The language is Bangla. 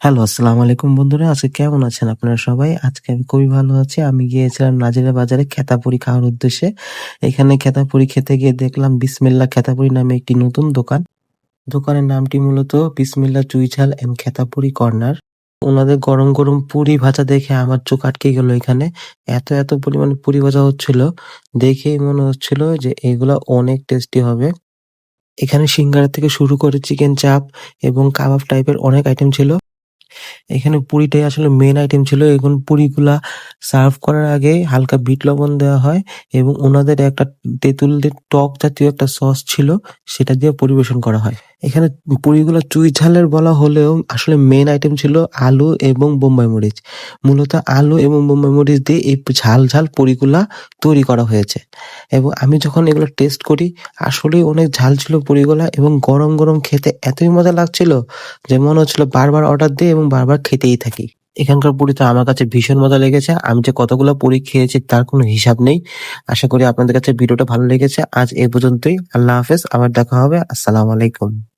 হ্যালো, আসসালামু আলাইকুম বন্ধুরা। আজকে কেমন আছেন আপনারা সবাই? আজকে আমি খুবই ভালো আছি। আমি গিয়েছিলাম নাজিরা বাজারে খেতাপুরি খাওয়ার উদ্দেশ্যে। এখানে খেতাপুরি খেতে গিয়ে দেখলাম বিসমিল্লাহ খেতাপুরি নামে একটি নতুন দোকান। দোকানের নামটি মূলত বিসমিল্লাহ চুইঝাল এন্ড খেতাপুরি কর্নার। উনাদের গরম, গরম পুরি ভাজা দেখে আমার চোখ আটকে গেল এখানে। এত পরিমাণে পুরি ভাজা হচ্ছিল, দেখেই মনে হচ্ছিল যে এগুলা অনেক টেস্টি হবে। এখানে সিঙ্গারা থেকে শুরু করে চিকেন চাপ এবং কাবাব টাইপের অনেক আইটেম ছিল। এখানে পুরিটাই আসলে মেইন আইটেম ছিল। এখন পুরিগুলা সার্ভ করার আগে হালকা বিট লবণ দেওয়া হয় এবং উনাদের একটা তেঁতুলের টক জাতীয় একটা সস ছিল, সেটা দিয়ে পরিবেশন করা হয়। এখানে পুরিগুলা চুই ঝালের বলা হলেও আসলে মেইন আইটেম ছিল আলু এবং বোম্বাই মরিচ। মূলত আলু এবং বোম্বাই মরিচ দিয়ে এই ঝাল পুরিগুলা তৈরি করা হয়েছে এবং আমি যখন এগুলো টেস্ট করি আসলেই অনেক ঝাল ছিল পুরিগুলা এবং গরম, গরম খেতে এতই মজা লাগছিল যে মনে হচ্ছিল বারবার অর্ডার দিই এবং বারবার খেতেই থাকি। এখানকার পুরি তো আমার কাছে ভীষণ মজা লেগেছে। আমি যে কতগুলো পুরি খেয়েছি তার কোনো হিসাব নেই। আশা করি আপনাদের কাছে ভিডিওটা ভালো লেগেছে। আজ এ পর্যন্তই। আল্লাহ হাফেজ। আবার দেখা হবে। আসসালামু আলাইকুম।